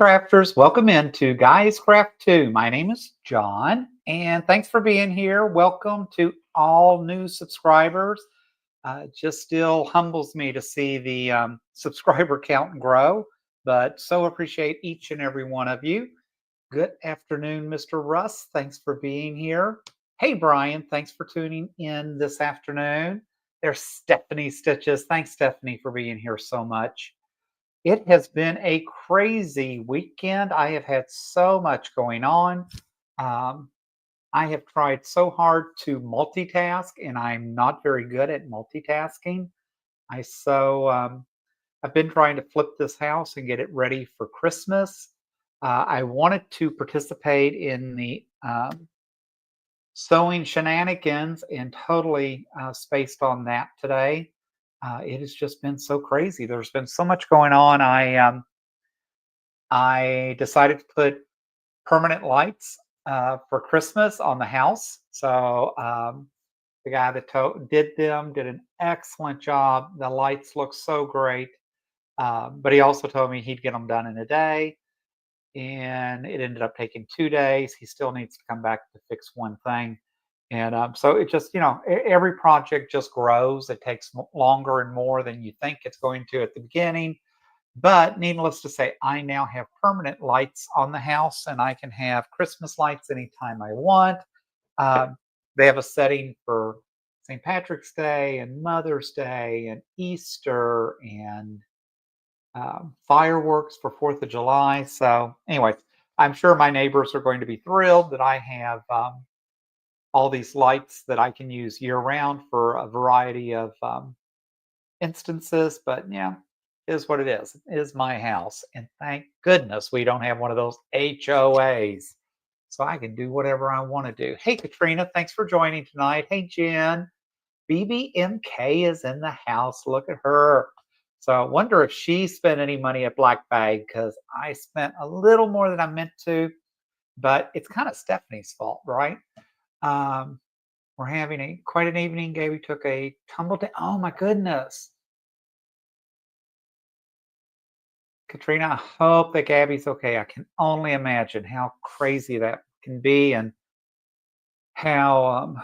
crafters, welcome into Guys Craft 2. My name is John, and thanks for being here. Welcome to all new subscribers. Just still humbles me to see the subscriber count grow, but so appreciate each and every one of you. Good afternoon, Mr. Russ. Thanks for being here. Hey, Brian, thanks for tuning in this afternoon. There's Stephanie Stitches. Thanks, Stephanie, for being here so much. It has been a crazy weekend. I have had so much going on. I have tried so hard to multitask, and I'm not very good at multitasking. I've been trying to flip this house and get it ready for Christmas. I wanted to participate in the sewing shenanigans and totally spaced on that today. It has just been so crazy. There's been so much going on. I decided to put permanent lights for Christmas on the house. So the guy that did them did an excellent job. The lights look so great. But he also told me he'd get them done in a day. And it ended up taking 2 days. He still needs to come back to fix one thing. And so it just, every project just grows. It takes longer and more than you think it's going to at the beginning. But needless to say, I now have permanent lights on the house, and I can have Christmas lights anytime I want. They have a setting for St. Patrick's Day and Mother's Day and Easter and fireworks for 4th of July. So anyway, I'm sure my neighbors are going to be thrilled that I have all these lights that I can use year round for a variety of instances. But yeah, it is what it is. It is my house. And thank goodness we don't have one of those HOAs. So I can do whatever I want to do. Hey, Katrina, thanks for joining tonight. Hey, Jen. BBMK is in the house. Look at her. So I wonder if she spent any money at Black Bag, because I spent a little more than I meant to. But it's kind of Stephanie's fault, right? We're having quite an evening. Gabby took a tumble down. Oh my goodness. Katrina, I hope that Gabby's okay. I can only imagine how crazy that can be and how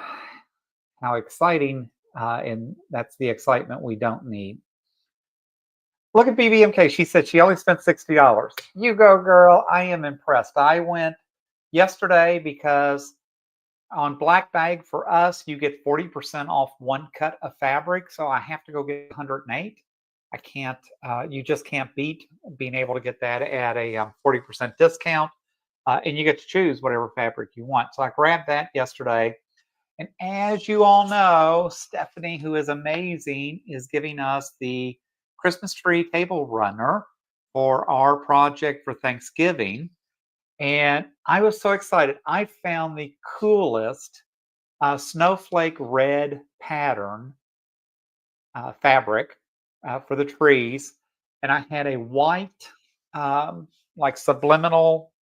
exciting, and that's the excitement we don't need. Look at BBMK. She said she only spent $60. You go, girl. I am impressed. I went yesterday because on Black Bag for us, you get 40% off one cut of fabric. So I have to go get 108. I can't, you just can't beat being able to get that at a 40% discount. And you get to choose whatever fabric you want. So I grabbed that yesterday. And as you all know, Stephanie, who is amazing, is giving us the Christmas tree table runner for our project for Thanksgiving. And I was so excited. I found the coolest snowflake red pattern fabric for the trees. And I had a white, like subliminal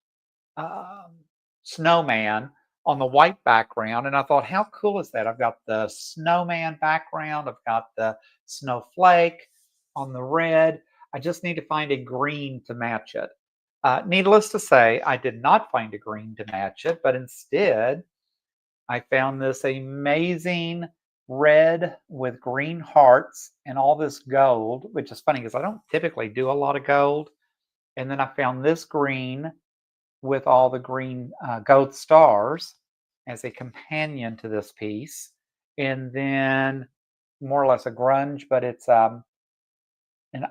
snowman on the white background. And I thought, how cool is that? I've got the snowman background. I've got the snowflake on the red. I just need to find a green to match it. Needless to say, I did not find a green to match it, but instead I found this amazing red with green hearts and all this gold, which is funny because I don't typically do a lot of gold. And then I found this green with all the green gold stars as a companion to this piece. And then more or less a grunge, but it's an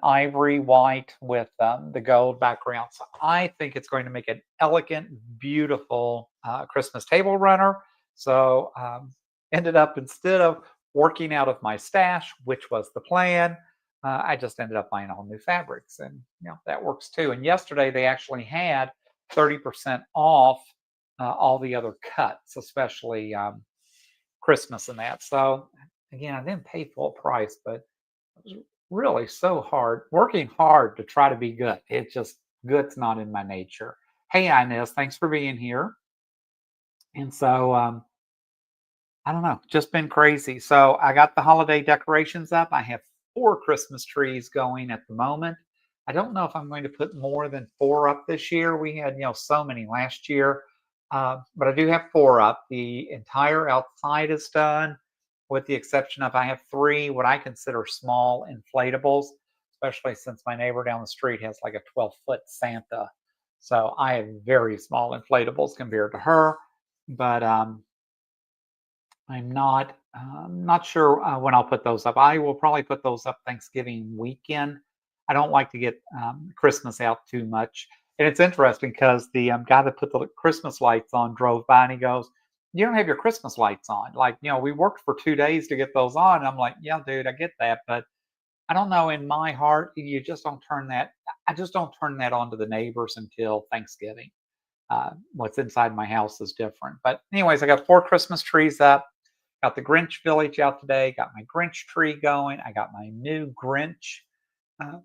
ivory white with the gold background. So I think it's going to make an elegant, beautiful Christmas table runner. So ended up, instead of working out of my stash, which was the plan, I just ended up buying all new fabrics. And that works too. And yesterday they actually had 30% off all the other cuts, especially Christmas and that. So again, I didn't pay full price, but it was really so hard, working hard to try to be good. It's just good's not in my nature. Hey, Inez, thanks for being here. And so I don't know, just been crazy. So I got the holiday decorations up. I have 4 Christmas trees going at the moment. I don't know if I'm going to put more than 4 up this year. We had, so many last year, but I do have 4 up. The entire outside is done, with the exception of I have 3 what I consider small inflatables, especially since my neighbor down the street has like a 12-foot Santa. So I have very small inflatables compared to her, but I'm not sure when I'll put those up. I will probably put those up Thanksgiving weekend. I don't like to get Christmas out too much. And it's interesting because the guy that put the Christmas lights on drove by and he goes, "You don't have your Christmas lights on." Like, we worked for 2 days to get those on. And I'm like, "Yeah, dude, I get that. But I don't know. In my heart, you just don't turn that. I just don't turn that on to the neighbors until Thanksgiving. What's inside my house is different. But, anyways, I got 4 Christmas trees up. Got the Grinch Village out today. Got my Grinch tree going. I got my new Grinch uh,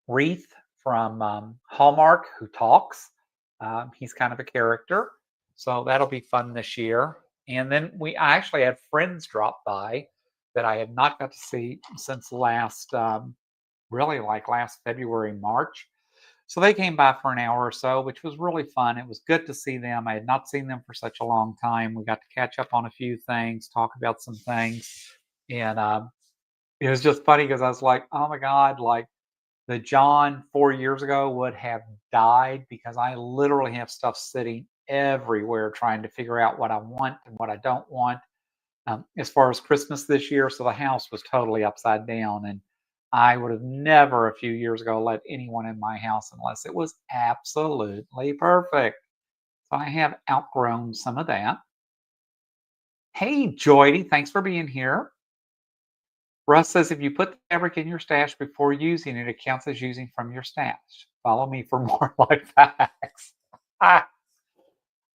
wreath from Hallmark, who talks. He's kind of a character, so that'll be fun this year. And then I actually had friends drop by that I had not got to see since really like last February, March. So they came by for an hour or so, which was really fun. It was good to see them. I had not seen them for such a long time. We got to catch up on a few things, talk about some things. And it was just funny because I was like, oh my God, like the John 4 years ago would have died because I literally have stuff sitting everywhere trying to figure out what I want and what I don't want as far as Christmas this year. So the house was totally upside down. And I would have never a few years ago let anyone in my house unless it was absolutely perfect. So I have outgrown some of that. Hey, Joydy, thanks for being here. Russ says if you put the fabric in your stash before using it, it counts as using from your stash. Follow me for more life hacks. Ah,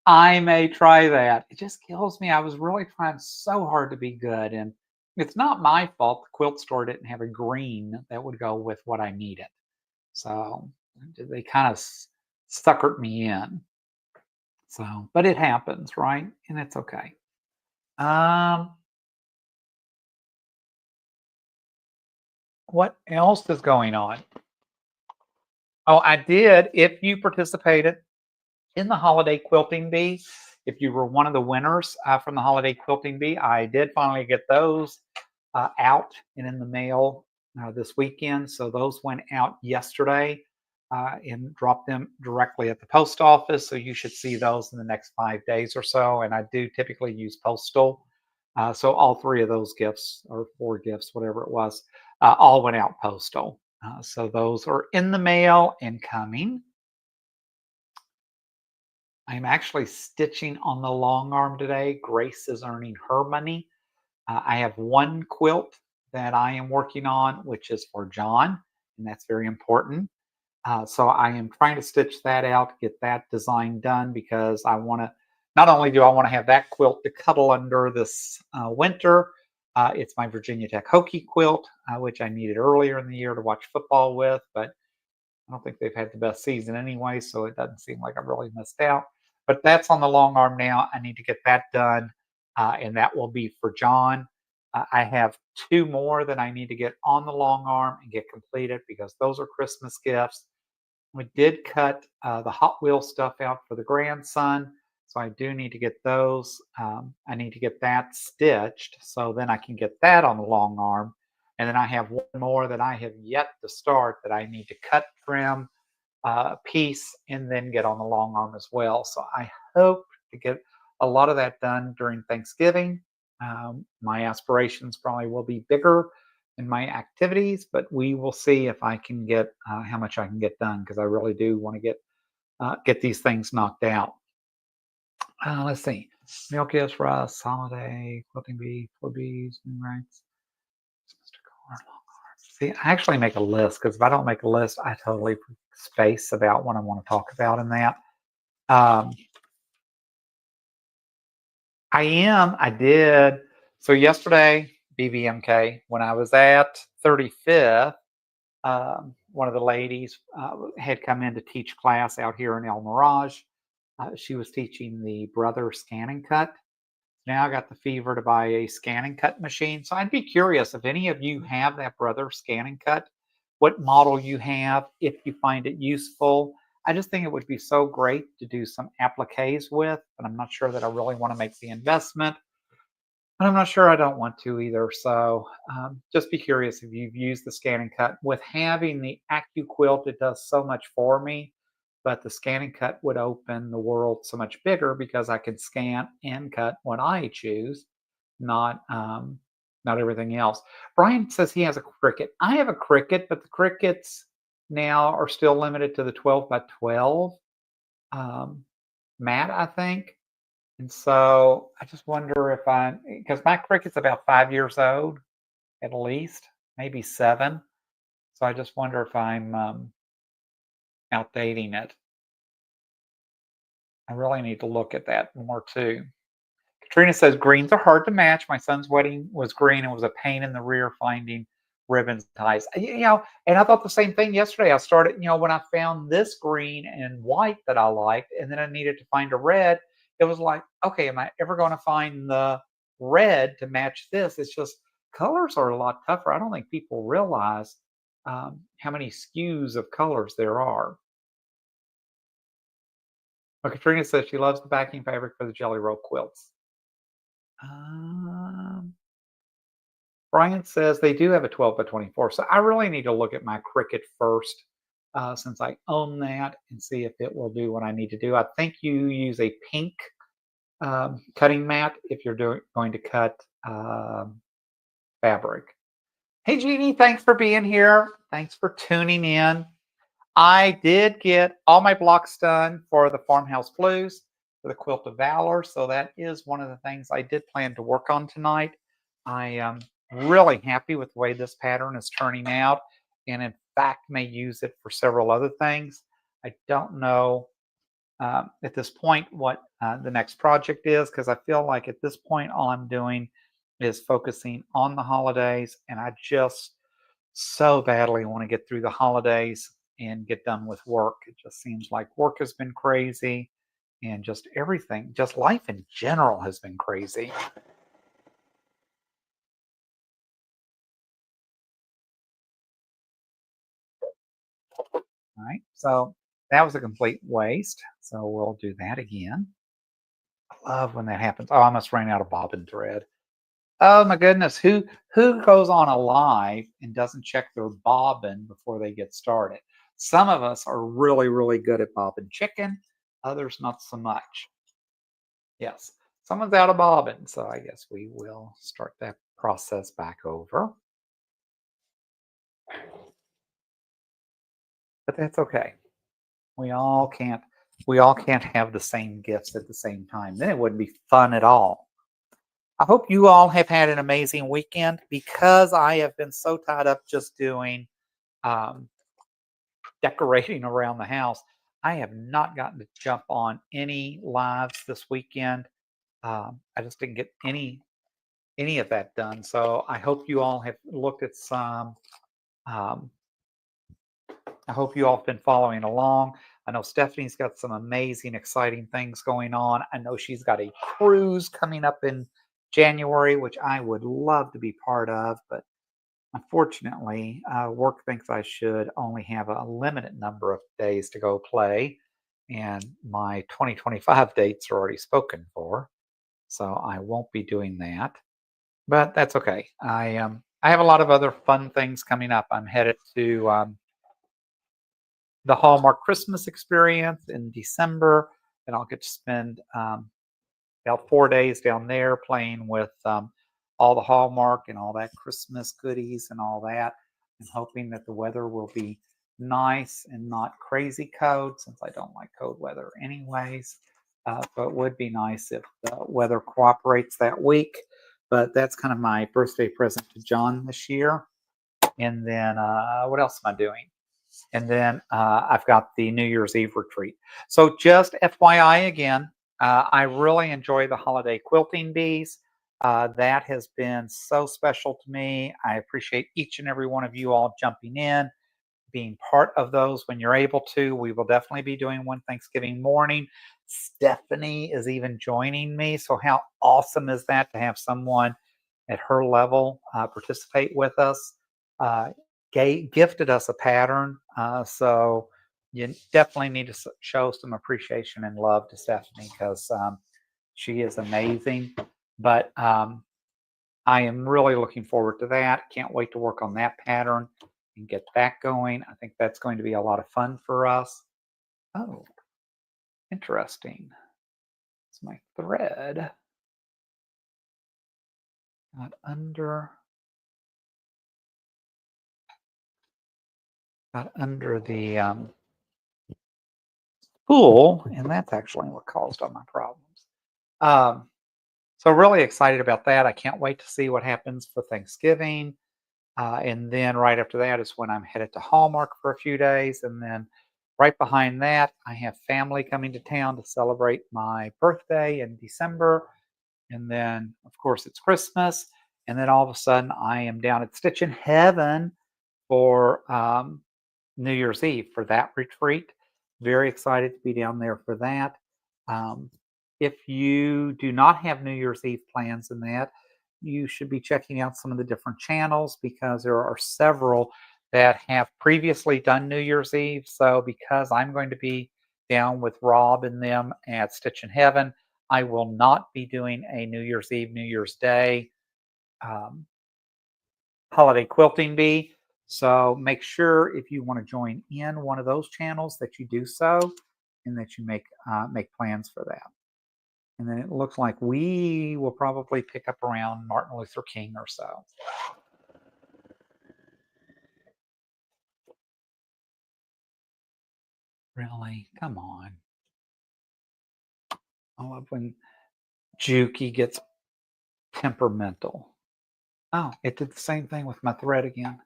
I may try that. It just kills me. I was really trying so hard to be good, and it's not my fault. The quilt store didn't have a green that would go with what I needed. So they kind of suckered me in. So, but it happens, right? And it's okay. Um, what else is going on? Oh, I did. If you participated in the holiday quilting bee, if you were one of the winners from the holiday quilting bee, I did finally get those out and in the mail this weekend. So those went out yesterday and dropped them directly at the post office. So you should see those in the next 5 days or so. And I do typically use postal. So all 3 of those gifts, or 4 gifts, whatever it was, all went out postal. So those are in the mail and coming. I'm actually stitching on the long arm today. Grace is earning her money. I have 1 quilt that I am working on, which is for John, and that's very important. So I am trying to stitch that out, get that design done, because I want to, not only do I want to have that quilt to cuddle under this winter, it's my Virginia Tech Hokie quilt, which I needed earlier in the year to watch football with, but I don't think they've had the best season anyway, so it doesn't seem like I've really missed out. But that's on the long arm now. I need to get that done, and that will be for John. I have 2 more that I need to get on the long arm and get completed because those are Christmas gifts. We did cut the Hot Wheels stuff out for the grandson, so I do need to get those. I need to get that stitched so then I can get that on the long arm. And then I have 1 more that I have yet to start that I need to cut, trim, piece, and then get on the long arm as well. So I hope to get a lot of that done during Thanksgiving. My aspirations probably will be bigger in my activities, but we will see if I can get how much I can get done because I really do want to get these things knocked out. Let's see. Meal gifts for us, holiday, quilting bee, 4 bees, new rights. See, I actually make a list because if I don't make a list, I totally space about what I want to talk about in that. Um, I did. So yesterday, BBMK, when I was at 35th, one of the ladies had come in to teach class out here in El Mirage. She was teaching the Brother Scan and Cut. Now I got the fever to buy a scan and cut machine. So I'd be curious if any of you have that Brother Scan and Cut. what model you have if you find it useful. I just think it would be so great to do some appliques with, but I'm not sure that I really want to make the investment. And I'm not sure I don't want to either. So just be curious if you've used the scan and cut. With having the AccuQuilt, it does so much for me, but the scan and cut would open the world so much bigger because I can scan and cut what I choose, not not everything else. Brian says he has a Cricut. I have a Cricut, but the Cricuts now are still limited to the 12 by 12 um, mat, I think. And so I just wonder if because my Cricut's about 5 years old at least, maybe 7. So I just wonder if I'm outdating it. I really need to look at that more too. Katrina says greens are hard to match. My son's wedding was green and was a pain in the rear finding ribbons and ties. And I thought the same thing yesterday. I started, when I found this green and white that I liked, and then I needed to find a red. It was like, okay, am I ever going to find the red to match this? It's just colors are a lot tougher. I don't think people realize how many SKUs of colors there are. But Katrina says she loves the backing fabric for the Jelly Roll quilts. Um, Brian says they do have a 12 by 24. So I really need to look at my Cricut first since I own that and see if it will do what I need to do. I think you use a pink cutting mat if you're going to cut fabric. Hey, Jeannie, thanks for being here. Thanks for tuning in. I did get all my blocks done for the Farmhouse Blues, for the Quilt of Valor. So that is one of the things I did plan to work on tonight. I am really happy with the way this pattern is turning out, and in fact may use it for several other things. I don't know at this point what the next project is, because I feel like at this point all I'm doing is focusing on the holidays, and I just so badly want to get through the holidays and get done with work. It just seems like work has been crazy, and just everything, just life in general has been crazy. All right, so that was a complete waste. So we'll do that again. I love when that happens. Oh, I must run out of bobbin thread. Oh my goodness, who goes on a live and doesn't check their bobbin before they get started? Some of us are really, really good at bobbin chicken, others not so much. Yes, someone's out of bobbin, so I guess we will start that process back over. But that's okay. We all can't we all can't have the same gifts at the same time. Then it wouldn't be fun at all. I hope you all have had an amazing weekend. Because I have been so tied up just doing um, decorating around the house. I have not gotten to jump on any lives this weekend. I just didn't get any of that done. So I hope you all have looked at some. Um, I hope you all have been following along. I know Stephanie's got some amazing, exciting things going on. I know she's got a cruise coming up in January, which I would love to be part of, but unfortunately, work thinks I should only have a limited number of days to go play, and my 2025 dates are already spoken for, so I won't be doing that. But that's okay. I have a lot of other fun things coming up. I'm headed to the Hallmark Christmas experience in December, and I'll get to spend about 4 days down there playing with all the Hallmark and all that Christmas goodies and all that. I'm hoping that the weather will be nice and not crazy cold, since I don't like cold weather anyways. So it would be nice if the weather cooperates that week. But that's kind of my birthday present to John this year. And then what else am I doing? And then I've got the New Year's Eve retreat. So just FYI again, I really enjoy the holiday quilting bees. That has been so special to me. I appreciate each and every one of you all jumping in, being part of those when you're able to. We will definitely be doing one Thanksgiving morning. Stephanie is even joining me. So how awesome is that to have someone at her level participate with us? gifted us a pattern. So you definitely need to show some appreciation and love to Stephanie because she is amazing. But I am really looking forward to that. Can't wait to work on that pattern and get that going. I think that's going to be a lot of fun for us. Oh, interesting. It's my thread. Got under the spool, and that's actually what caused all my problems. So really excited about that. I can't wait to see what happens for Thanksgiving. And then right after that is when I'm headed to Hallmark for a few days. And then right behind that, I have family coming to town to celebrate my birthday in December. And then, of course, it's Christmas. And then all of a sudden, I am down at Stitch in Heaven for New Year's Eve for that retreat. Very excited to be down there for that. Um, if you do not have New Year's Eve plans in that, you should be checking out some of the different channels because there are several that have previously done New Year's Eve. So because I'm going to be down with Rob and them at Stitch in Heaven, I will not be doing a New Year's Eve, New Year's Day um, holiday quilting bee. So make sure if you want to join in one of those channels that you do so and that you make plans for that. And then it looks like we will probably pick up around Martin Luther King or so. Really? Come on. I love when Juki gets temperamental. Oh, it did the same thing with my thread again.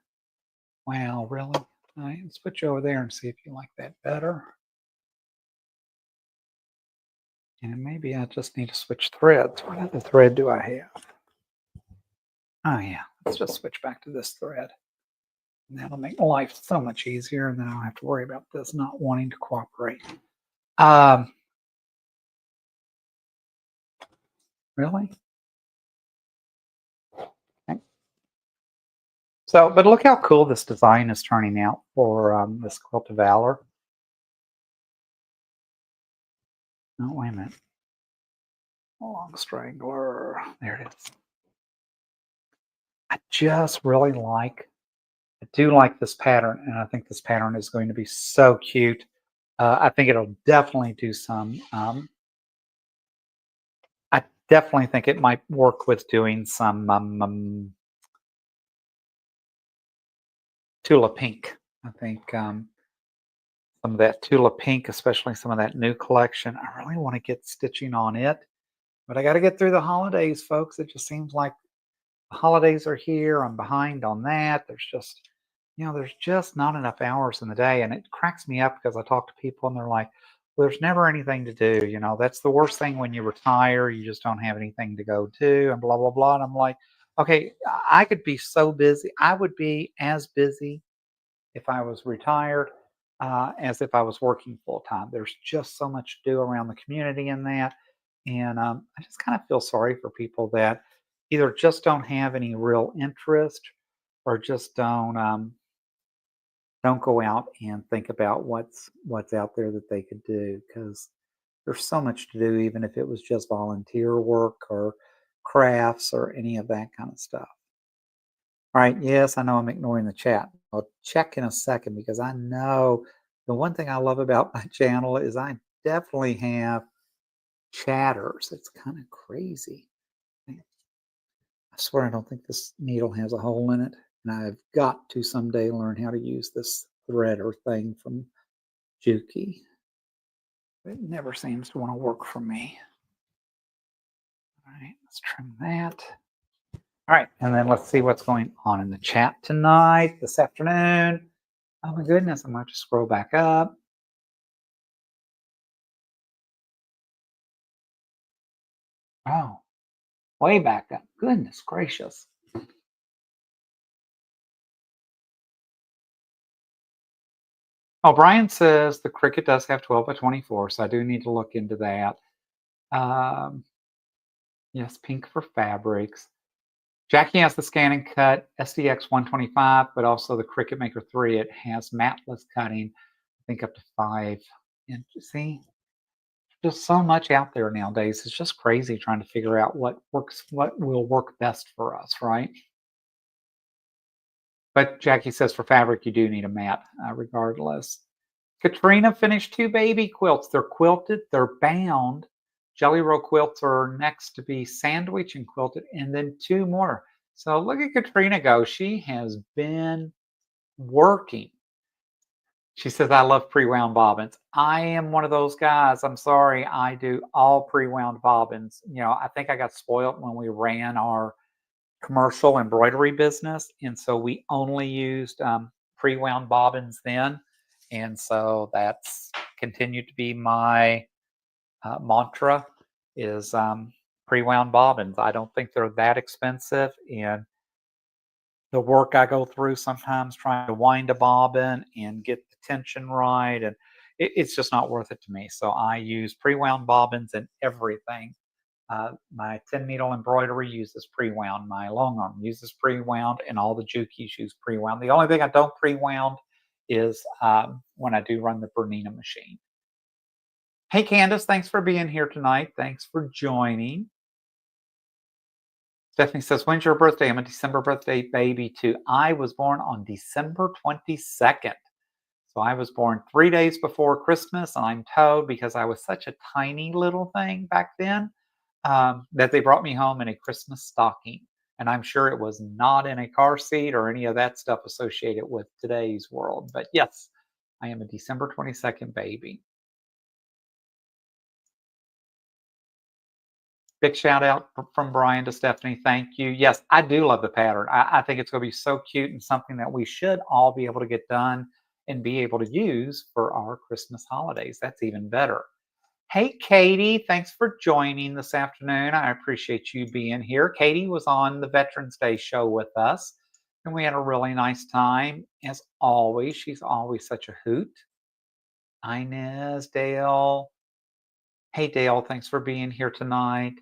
Wow, really? All right, switch over there and see if you like that better. And maybe I just need to switch threads. What other thread do I have? Oh yeah, let's just switch back to this thread. And that'll make life so much easier, and then I don't have to worry about this not wanting to cooperate. Really? Okay. So, but look how cool this design is turning out for this Quilt of Valor. Oh, wait a minute. Long strangler. There it is. I just really like, I do like this pattern, and I think this pattern is going to be so cute. I think it'll definitely do some, I definitely think it might work with doing some Tula Pink. I think some of that Tula Pink, especially some of that new collection, I really want to get stitching on it. But I got to get through the holidays, folks. It just seems like the holidays are here. I'm behind on that. There's just, there's just not enough hours in the day. And it cracks me up because I talk to people and they're like, well, there's never anything to do. That's the worst thing when you retire. You just don't have anything to go to and blah, blah, blah. And I'm like, okay, I could be so busy. I would be as busy if I was retired as if I was working full time. There's just so much to do around the community in that. And I just kind of feel sorry for people that either just don't have any real interest or just don't go out and think about what's out there that they could do because there's so much to do, even if it was just volunteer work or crafts or any of that kind of stuff. All right, yes, I know I'm ignoring the chat. I'll check in a second because I know the one thing I love about my channel is I definitely have chatters. It's kind of crazy. I swear I don't think this needle has a hole in it. And I've got to someday learn how to use this threader thing from Juki. It never seems to want to work for me. All right, let's trim that. All right, and then let's see what's going on in the chat tonight, this afternoon. Oh my goodness, I'm going to scroll back up. Oh, way back up. Goodness gracious. Oh, Brian says the Cricut does have 12 by 24, so I do need to look into that. Yes, pink for fabrics. Jackie has the Scan and Cut SDX 125, but also the Cricut Maker 3. It has matless cutting, I think up to 5. And see, just so much out there nowadays. It's just crazy trying to figure out what works, what will work best for us, right? But Jackie says for fabric, you do need a mat, regardless. Katrina finished 2 baby quilts. They're quilted, they're bound. Jelly Roll quilts are next to be sandwich and quilted, and then 2 more. So look at Katrina go. She has been working. She says, I love pre-wound bobbins. I am one of those guys. I'm sorry. I do all pre-wound bobbins. I think I got spoiled when we ran our commercial embroidery business. And so we only used pre-wound bobbins then. And so that's continued to be my mantra is pre-wound bobbins. I don't think they're that expensive. And the work I go through sometimes trying to wind a bobbin and get the tension right, and it's just not worth it to me. So I use pre-wound bobbins in everything. My 10 needle embroidery uses pre-wound. My long arm uses pre-wound, and all the Jukies use pre-wound. The only thing I don't pre-wound is when I do run the Bernina machine. Hey, Candace, thanks for being here tonight. Thanks for joining. Stephanie says, when's your birthday? I'm a December birthday baby too. I was born on December 22nd. So I was born 3 days before Christmas, and I'm told because I was such a tiny little thing back then that they brought me home in a Christmas stocking. And I'm sure it was not in a car seat or any of that stuff associated with today's world. But yes, I am a December 22nd baby. Big shout out from Brian to Stephanie. Thank you. Yes, I do love the pattern. I think it's going to be so cute and something that we should all be able to get done and be able to use for our Christmas holidays. That's even better. Hey, Katie, thanks for joining this afternoon. I appreciate you being here. Katie was on the Veterans Day show with us, and we had a really nice time. As always, she's always such a hoot. Inez, Dale. Hey, Dale, thanks for being here tonight.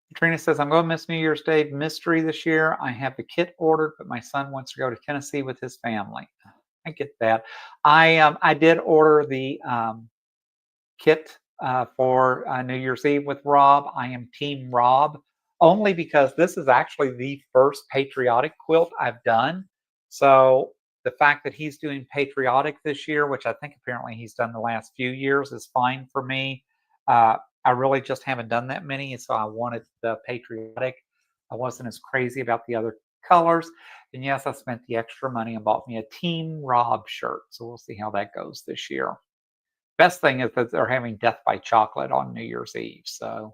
Katrina says, I'm going to miss New Year's Day mystery this year. I have the kit ordered, but my son wants to go to Tennessee with his family. I get that. I did order the kit for New Year's Eve with Rob. I am Team Rob only because this is actually the first patriotic quilt I've done. So the fact that he's doing patriotic this year, which I think apparently he's done the last few years, is fine for me. I really just haven't done that many, and so I wanted the patriotic. I wasn't as crazy about the other colors. And yes, I spent the extra money and bought me a Team Rob shirt. So we'll see how that goes this year. Best thing is that they're having Death by Chocolate on New Year's Eve, so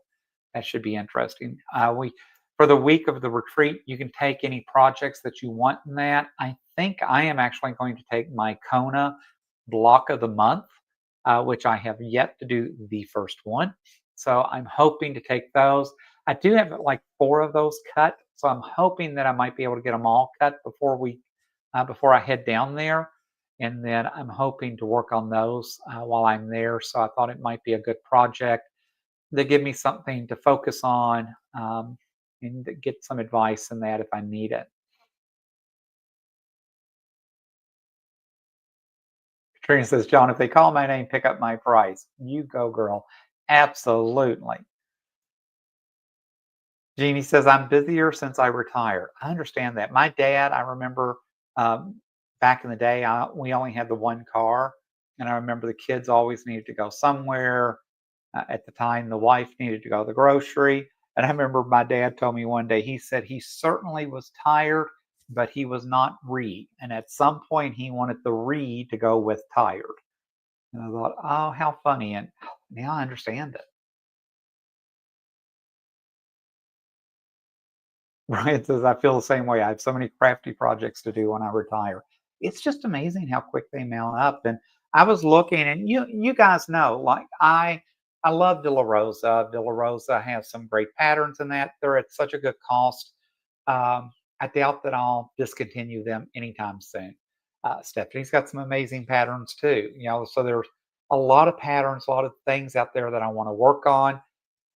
that should be interesting. We for the week of the retreat, you can take any projects that you want in that. I think I am actually going to take my Kona block of the month, which I have yet to do the first one. So I'm hoping to take those. I do have like 4 of those cut, so I'm hoping that I might be able to get them all cut before I head down there. And then I'm hoping to work on those while I'm there. So I thought it might be a good project to give me something to focus on and get some advice in that if I need it. Katrina says, John, if they call my name, pick up my price. You go, girl. Absolutely. Jeannie says, I'm busier since I retired. I understand that. My dad, I remember back in the day, we only had the one car. And I remember the kids always needed to go somewhere. At the time, the wife needed to go to the grocery. And I remember my dad told me one day, he said he certainly was tired, but he was not re. And at some point, he wanted the re to go with tired. And I thought, oh, how funny. And now I understand it. Ryan says, I feel the same way. I have so many crafty projects to do when I retire. It's just amazing how quick they mount up. And I was looking, and you guys know, like I love De La Rosa. De La Rosa has some great patterns in that. They're at such a good cost. I doubt that I'll discontinue them anytime soon. Stephanie's got some amazing patterns too. So a lot of patterns, a lot of things out there that I want to work on.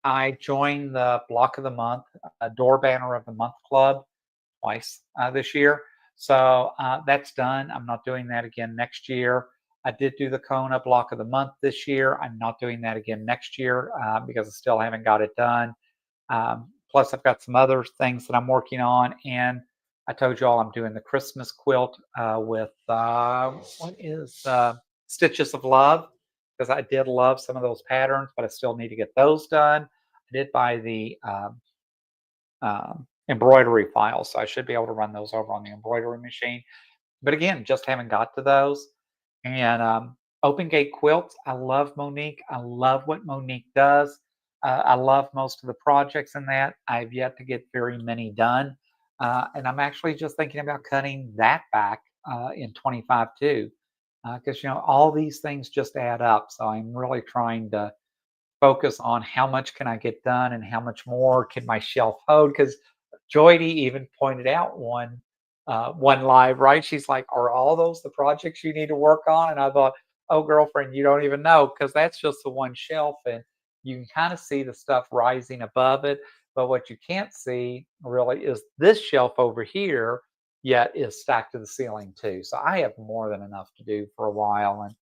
I joined the Block of the Month, Door Banner of the Month Club twice this year. So that's done. I'm not doing that again next year. I did do the Kona Block of the Month this year. I'm not doing that again next year because I still haven't got it done. Plus, I've got some other things that I'm working on. And I told you all I'm doing the Christmas quilt with what is Stitches of Love, because I did love some of those patterns, but I still need to get those done. I did buy the embroidery files, so I should be able to run those over on the embroidery machine. But again, just haven't got to those. And Open Gate Quilts, I love Monique. I love what Monique does. I love most of the projects in that. I've yet to get very many done. And I'm actually just thinking about cutting that back in 25 too. Because, all these things just add up. So I'm really trying to focus on how much can I get done and how much more can my shelf hold. Because Joydy even pointed out one live, right? She's like, "Are all those the projects you need to work on?" And I thought, "Oh, girlfriend, you don't even know because that's just the one shelf, and you can kind of see the stuff rising above it. But what you can't see really is this shelf over here, yet is stacked to the ceiling too. So I have more than enough to do for a while, and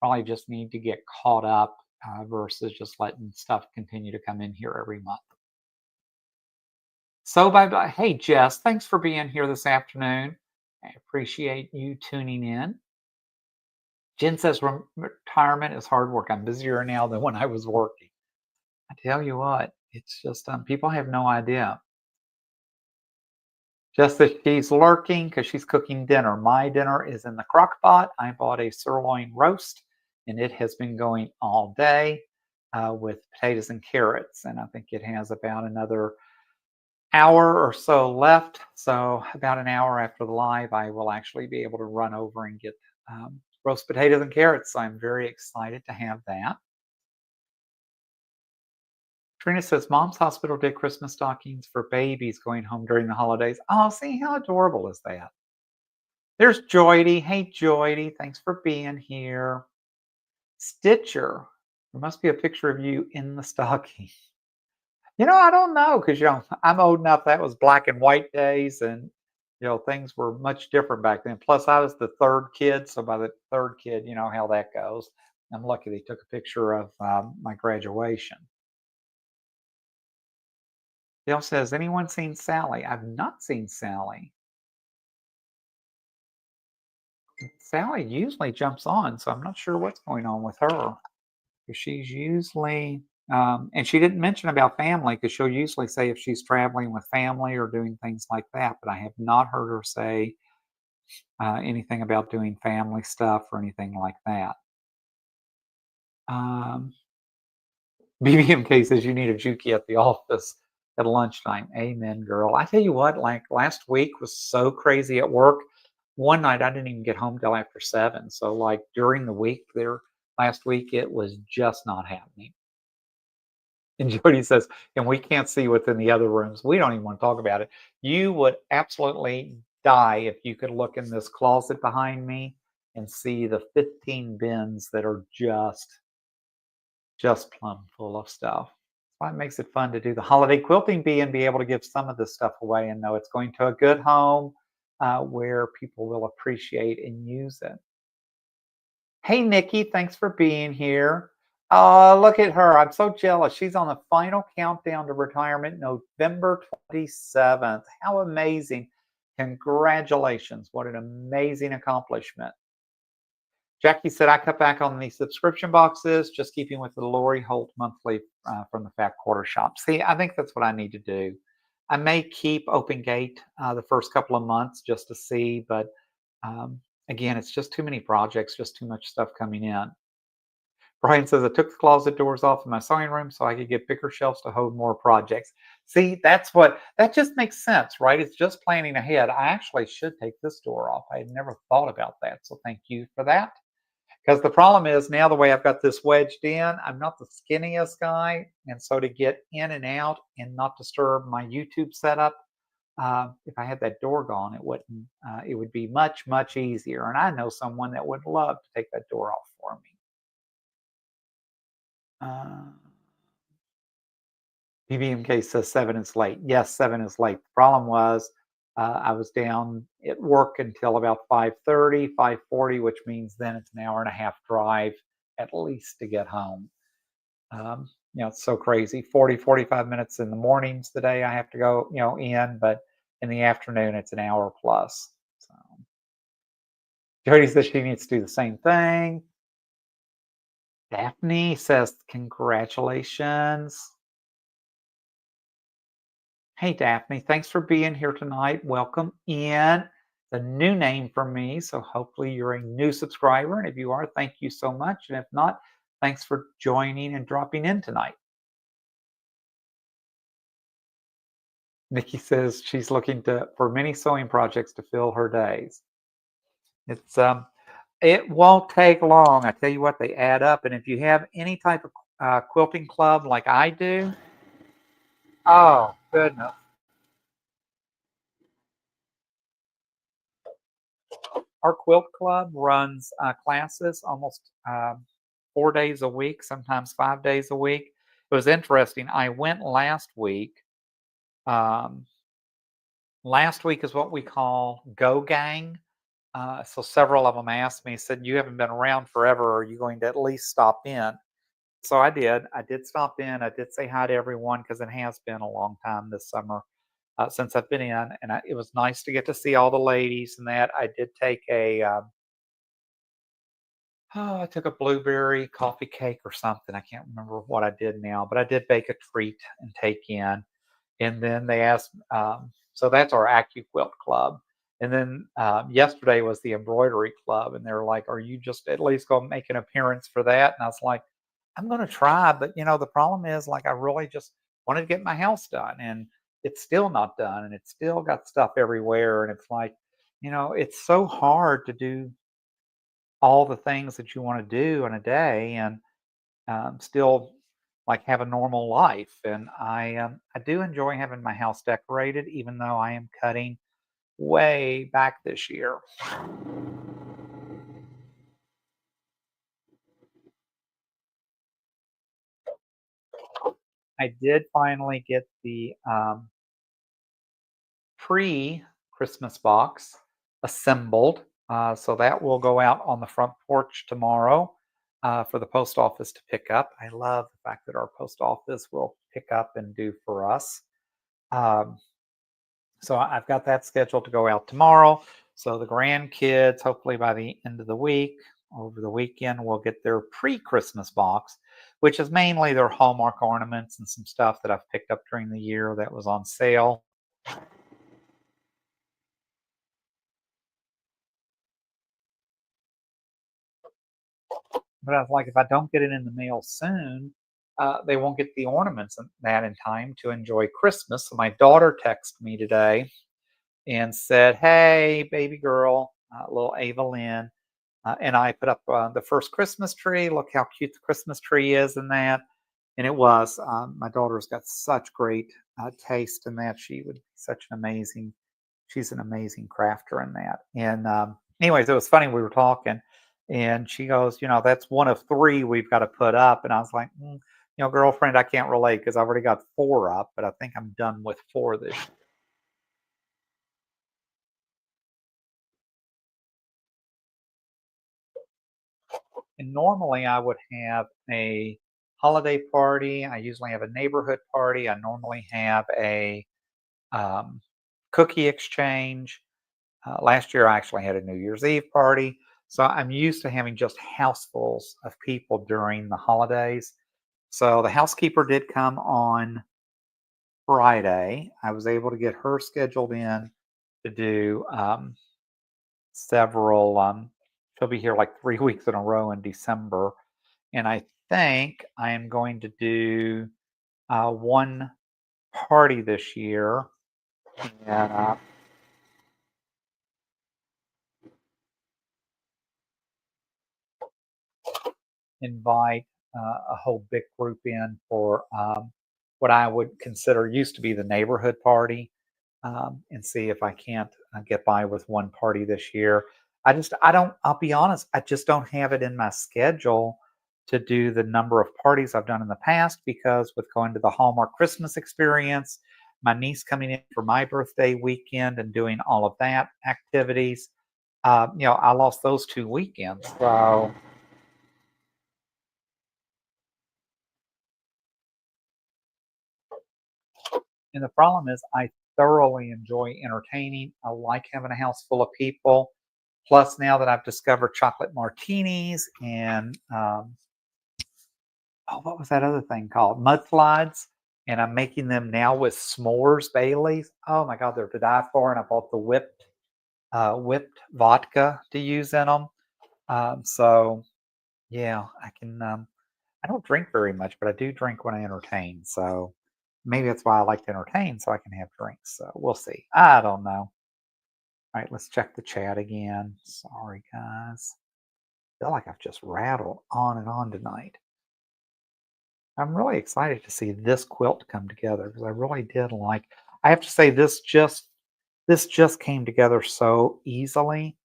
probably just need to get caught up versus just letting stuff continue to come in here every month." So bye bye. Hey, Jess, thanks for being here this afternoon. I appreciate you tuning in. Jen says retirement is hard work. I'm busier now than when I was working. I tell you what, it's just people have no idea. Just that she's lurking because she's cooking dinner. My dinner is in the crock pot. I bought a sirloin roast, and it has been going all day with potatoes and carrots. And I think it has about another hour or so left. So about an hour after the live, I will actually be able to run over and get roast potatoes and carrots. So I'm very excited to have that. Trina says, Mom's hospital did Christmas stockings for babies going home during the holidays. Oh, see, how adorable is that? There's Joydy. Hey, Joydy, thanks for being here. Stitcher, there must be a picture of you in the stocking. I don't know because I'm old enough. That was black and white days, and things were much different back then. Plus, I was the third kid, so by the third kid, you know how that goes. I'm lucky they took a picture of my graduation. Dale says, "Anyone seen Sally?" I've not seen Sally. Sally usually jumps on, so I'm not sure what's going on with her. She's usually, and she didn't mention about family because she'll usually say if she's traveling with family or doing things like that. But I have not heard her say anything about doing family stuff or anything like that. Um, BBMK says you need a Juki at the office at lunchtime. Amen, girl. I tell you what, like last week was so crazy at work. One night I didn't even get home till after 7. So like during the week there last week, it was just not happening. And Jody says, and we can't see what's in the other rooms. We don't even want to talk about it. You would absolutely die if you could look in this closet behind me and see the 15 bins that are just plumb full of stuff. That's why it makes it fun to do the holiday quilting bee and be able to give some of this stuff away and know it's going to a good home where people will appreciate and use it. Hey, Nikki, thanks for being here. Look at her. I'm so jealous. She's on the final countdown to retirement, November 27th. How amazing. Congratulations. What an amazing accomplishment. Jackie said, I cut back on the subscription boxes, just keeping with the Lori Holt monthly from the Fat Quarter Shop. See, I think that's what I need to do. I may keep Open Gate the first couple of months just to see, but again, it's just too many projects, just too much stuff coming in. Brian says, I took the closet doors off in my sewing room so I could get bigger shelves to hold more projects. See, that just makes sense, right? It's just planning ahead. I actually should take this door off. I had never thought about that. So thank you for that. Because the problem is now the way I've got this wedged in, I'm not the skinniest guy. And so to get in and out and not disturb my YouTube setup, if I had that door gone, it would be much, much easier. And I know someone that would love to take that door off for me. Uh, PBMK says 7 is late. Yes, 7 is late. The problem was I was down at work until about 5:30, 5:40, which means then it's an hour and a half drive at least to get home. It's so crazy. 40, 45 minutes in the mornings today I have to go, in, but in the afternoon it's an hour plus. So Jody says she needs to do the same thing. Daphne says congratulations. Hey, Daphne, thanks for being here tonight. Welcome in. It's a new name for me, so hopefully you're a new subscriber. And if you are, thank you so much. And if not, thanks for joining and dropping in tonight. Nikki says she's looking for many sewing projects to fill her days. It won't take long. I tell you what, they add up. And if you have any type of quilting club like I do, oh goodness. Our quilt club runs classes almost 4 days a week, sometimes 5 days a week. It was interesting. I went last week. Um, Last week is what we call Go Gang. So several of them asked me, said, "You haven't been around forever. Are you going to at least stop in?" So I did. I did stop in. I did say hi to everyone because it has been a long time this summer since I've been in, and it was nice to get to see all the ladies and that. I did take I took a blueberry coffee cake or something. I can't remember what I did now, but I did bake a treat and take in. And then they asked, so that's our AccuQuilt club. And then yesterday was the embroidery club, and they were like, "Are you just at least going to make an appearance for that?" And I was like, "I'm going to try, but the problem is like I really just wanted to get my house done, and it's still not done, and it's still got stuff everywhere, and it's like, it's so hard to do all the things that you want to do in a day and still like have a normal life. And I do enjoy having my house decorated, even though I am cutting way back this year. I did finally get the pre-Christmas box assembled, so that will go out on the front porch tomorrow for the post office to pick up. I love the fact that our post office will pick up and do for us. Um, So I've got that scheduled to go out tomorrow. So the grandkids, hopefully by the end of the week, over the weekend, will get their pre-Christmas box, which is mainly their Hallmark ornaments and some stuff that I've picked up during the year that was on sale. But I was like, if I don't get it in the mail soon, they won't get the ornaments and that in time to enjoy Christmas. So my daughter texted me today and said, "Hey, baby girl, little Ava Lynn, and I put up the first Christmas tree. Look how cute the Christmas tree is in that." And it was. My daughter's got such great taste in that. She would be such an amazing. She's an amazing crafter in that. And anyways, it was funny. We were talking, and she goes, "That's one of three we've got to put up." And I was like, girlfriend, I can't relate because I've already got four up, but I think I'm done with four this year. And normally I would have a holiday party. I usually have a neighborhood party. I normally have a um, cookie exchange. Last year I actually had a New Year's Eve party. So I'm used to having just housefuls of people during the holidays. So the housekeeper did come on Friday. I was able to get her scheduled in to do several. She'll be here like 3 weeks in a row in December. And I think I am going to do one party this year and invite a whole big group in for what I would consider used to be the neighborhood party, and see if I can't get by with one party this year. I don't, I'll be honest, I just don't have it in my schedule to do the number of parties I've done in the past because with going to the Hallmark Christmas experience, my niece coming in for my birthday weekend and doing all of that activities, I lost those 2 weekends. So, and the problem is, I thoroughly enjoy entertaining. I like having a house full of people. Plus, now that I've discovered chocolate martinis and oh, what was that other thing called? Mudslides. And I'm making them now with s'mores Baileys. Oh my God, they're to die for. And I bought the whipped vodka to use in them. So yeah, I can. I don't drink very much, but I do drink when I entertain. So maybe that's why I like to entertain, so I can have drinks. So we'll see. I don't know. All right, let's check the chat again. Sorry, guys. I feel like I've just rattled on and on tonight. I'm really excited to see this quilt come together because I really did like. I have to say this just came together so easily.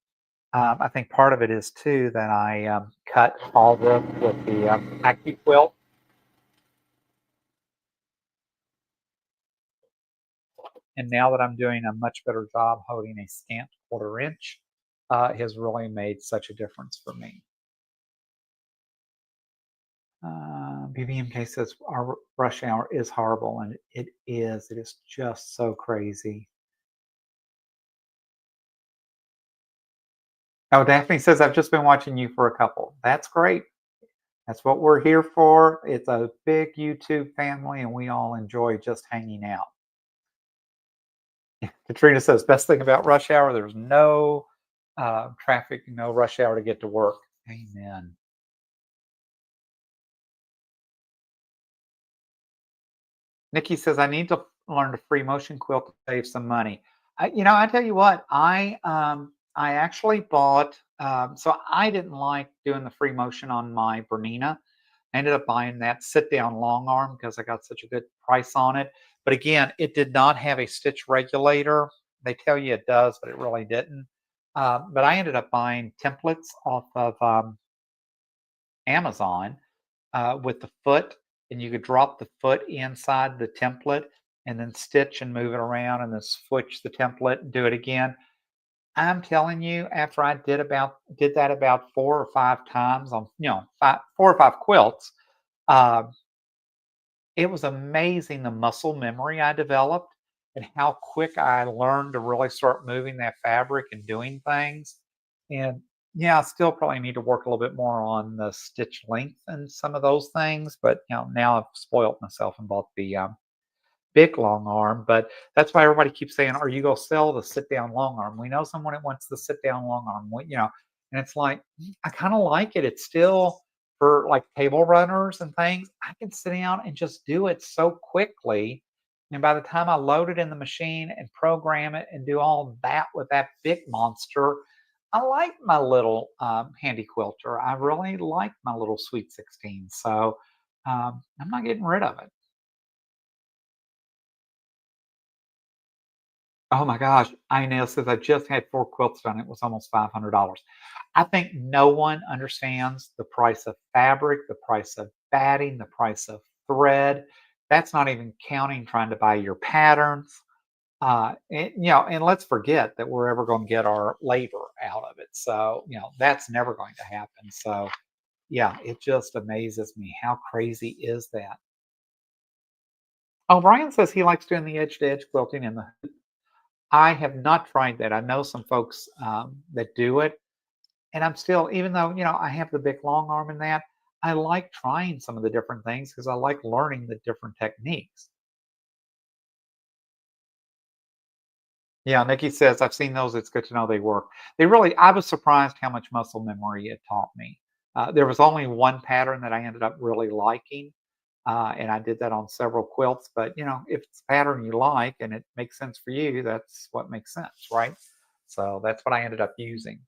I think part of it is too that I cut all this with the Acme quilt, and now that I'm doing a much better job holding a scant 1/4 inch, has really made such a difference for me. BBMK says our rush hour is horrible, and it is. It is just so crazy. Oh, Daphne says I've just been watching you for a couple. That's great. That's what we're here for. It's a big YouTube family, and we all enjoy just hanging out. Katrina says best thing about rush hour: there's no traffic, no rush hour to get to work. Amen. Nikki says I need to learn to free motion quilt to save some money. I tell you what, I actually bought. So I didn't like doing the free motion on my Bernina. I ended up buying that sit down long arm because I got such a good price on it. But again, it did not have a stitch regulator. They tell you it does, but it really didn't. But I ended up buying templates off of Amazon with the foot, and you could drop the foot inside the template and then stitch and move it around and then switch the template and do it again. I'm telling you, after I did that about 4 or 5 times on 4 or 5 quilts, uh, it was amazing the muscle memory I developed and how quick I learned to really start moving that fabric and doing things. And yeah, I still probably need to work a little bit more on the stitch length and some of those things, but now I've spoiled myself and bought the big long arm. But that's why everybody keeps saying, "Are you gonna sell the sit down long arm?" We know someone that wants the sit down long arm. And it's like I kind of like it. It's still for like table runners and things. I can sit down and just do it so quickly. And by the time I load it in the machine and program it and do all of that with that big monster, I like my little handy quilter. I really like my little Sweet 16. So I'm not getting rid of it. Oh my gosh, I know, since I just had 4 quilts done, it was almost $500. I think no one understands the price of fabric, the price of batting, the price of thread. That's not even counting trying to buy your patterns. And let's forget that we're ever going to get our labor out of it. So, that's never going to happen. So, yeah, it just amazes me. How crazy is that? Oh, Brian says he likes doing the edge to edge quilting in the I have not tried that. I know some folks that do it, and I'm still, even though I have the big long arm in that, I like trying some of the different things because I like learning the different techniques. Yeah, Nikki says I've seen those. It's good to know they work. They really. I was surprised how much muscle memory it taught me. There was only one pattern that I ended up really liking, and I did that on several quilts. But if it's a pattern you like and it makes sense for you, that's what makes sense, right? So that's what I ended up using.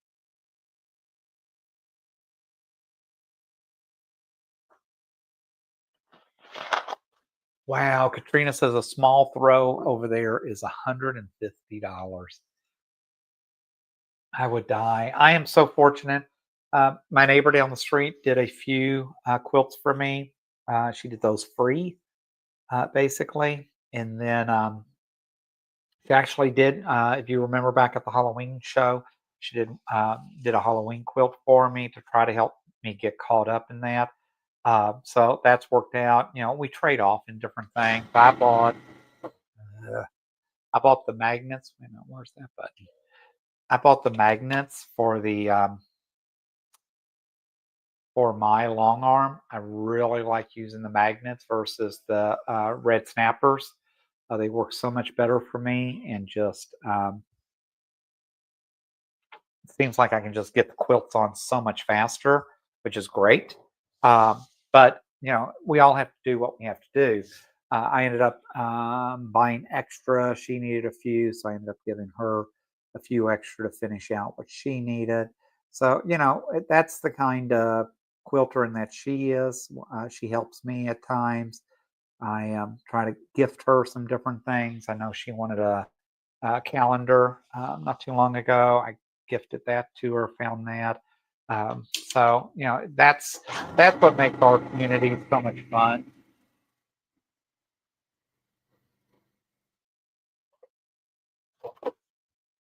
Wow, Katrina says a small throw over there is $150. I would die. I am so fortunate. My neighbor down the street did a few quilts for me. She did those free, basically, and then she actually did. If you remember back at the Halloween show, she did a Halloween quilt for me to try to help me get caught up in that. So that's worked out. You know, we trade off in different things. Uh, I bought the magnets. Wait a minute, where's that button? I bought the magnets for my long arm. I really like using the magnets versus the red snappers. They work so much better for me, and just it seems like I can just get the quilts on so much faster, which is great. But you know, we all have to do what we have to do. I ended up buying extra. She needed a few, so I ended up giving her a few extra to finish out what she needed. So you know, that's the kind of quilter in that she is. She helps me at times. I try to gift her some different things. I know she wanted a calendar not too long ago. I gifted that to her, found that. So you know, that's what makes our community so much fun.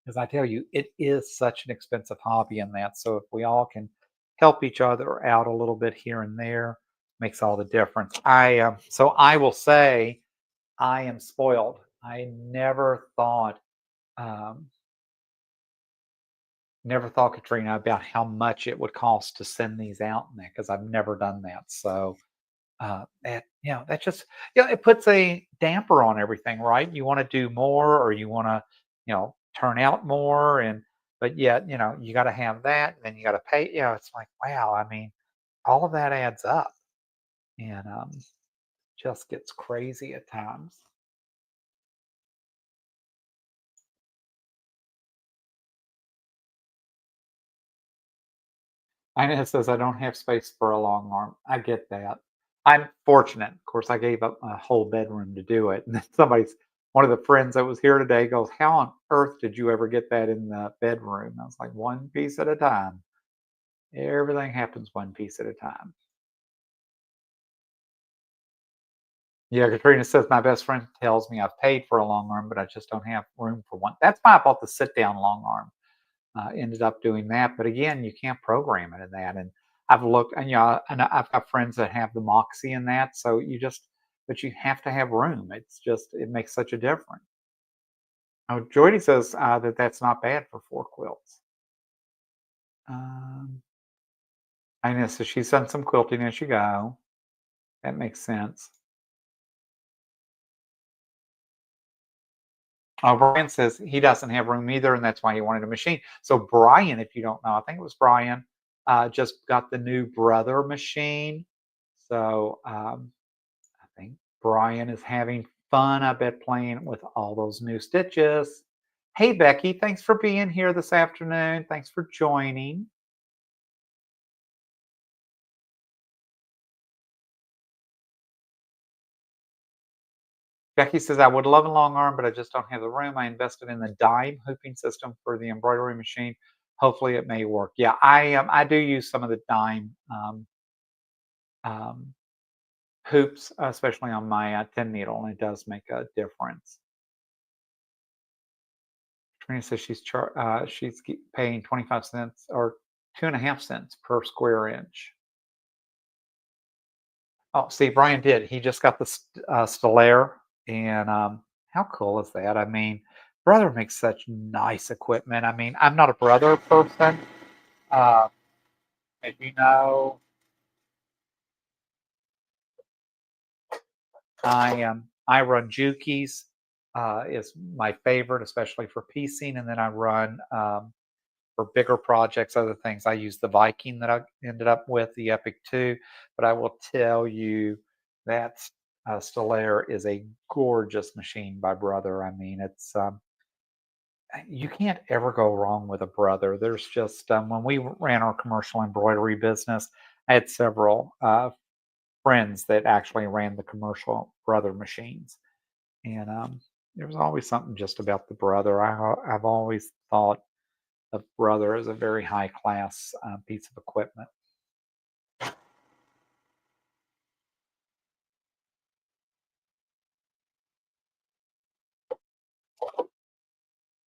Because I tell you, it is such an expensive hobby in that. So if we all can help each other out a little bit here and there, makes all the difference. So I will say I am spoiled. I um, never thought, Katrina, about how much it would cost to send these out in that because I've never done that. So that you know, that just it puts a damper on everything, right? You want to do more, or you want to, you know, turn out more, and but yet, you know, you got to have that, and then you got to pay. You know, it's like wow. I mean, all of that adds up, and just gets crazy at times. I know it says I don't have space for a long arm. I get that. I'm fortunate. Of course, I gave up my whole bedroom to do it. And then one of the friends that was here today goes, how on earth did you ever get that in the bedroom? I was like, one piece at a time. Everything happens one piece at a time. Yeah, Katrina says my best friend tells me I've paid for a long arm, but I just don't have room for one. That's why I bought the sit down long arm. Ended up doing that. But again, you can't program it in that. And I've looked, and you know, and I've got friends that have the Moxie in that. So but you have to have room. It's just, it makes such a difference. Oh, Jordy says that that's not bad for four quilts. Um, I know, so she's done some quilting as you go. That makes sense. Brian says he doesn't have room either, and that's why he wanted a machine. So Brian, if you don't know, I think it was Brian, just got the new brother machine. So I think Brian is having fun, I bet, playing with all those new stitches. Hey, Becky, thanks for being here this afternoon. Thanks for joining. Becky says, I would love a long arm, but I just don't have the room. I invested in the dime hooping system for the embroidery machine. Hopefully it may work. Yeah, I do use some of the dime um, hoops, especially on my 10 needle, and it does make a difference. Trina says she's paying 25 cents or 2.5 cents per square inch. Oh, see, Brian did. He just got the Stellaire, and how cool is that? I mean, Brother makes such nice equipment. I mean, I'm not a Brother person. Uh, as you know, I run Jukies. Is my favorite, especially for piecing, and then I run for bigger projects, other things. I use the Viking that I ended up with, the Epic 2, but I will tell you that Stellaire is a gorgeous machine by Brother. I mean, it's you can't ever go wrong with a Brother. There's just when we ran our commercial embroidery business, I had several friends that actually ran the commercial Brother machines, and there was always something just about the Brother. I've always thought the brother is a very high class piece of equipment.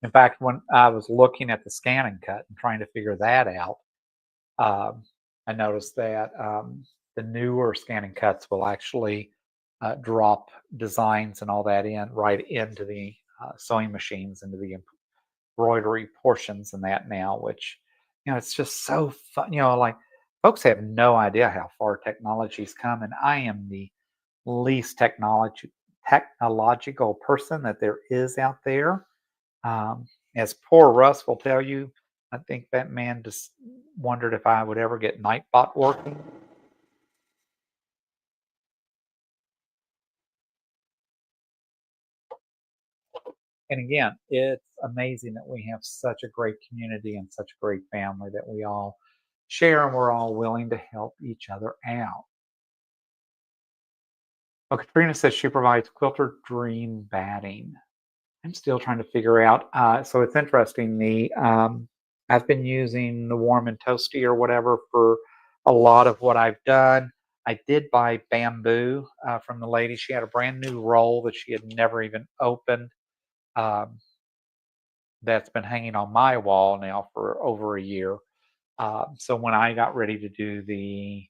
In fact, when I was looking at the scan and cut and trying to figure that out, um, I noticed that the newer scan and cuts will actually drop designs and all that in right into the sewing machines, into the embroidery portions and that now, which, it's just so fun. Like folks have no idea how far technology's come, and I am the least technological person that there is out there. Um, as poor Russ will tell you, I think that man just wondered if I would ever get Nightbot working. And again, it's amazing that we have such a great community and such a great family that we all share, and we're all willing to help each other out. Oh, Katrina says she provides quilter dream batting. I'm still trying to figure out. So it's interesting. I've been using the warm and toasty or whatever for a lot of what I've done. I did buy bamboo from the lady. She had a brand new roll that she had never even opened. Um, that's been hanging on my wall now for over a year. So when I got ready to do the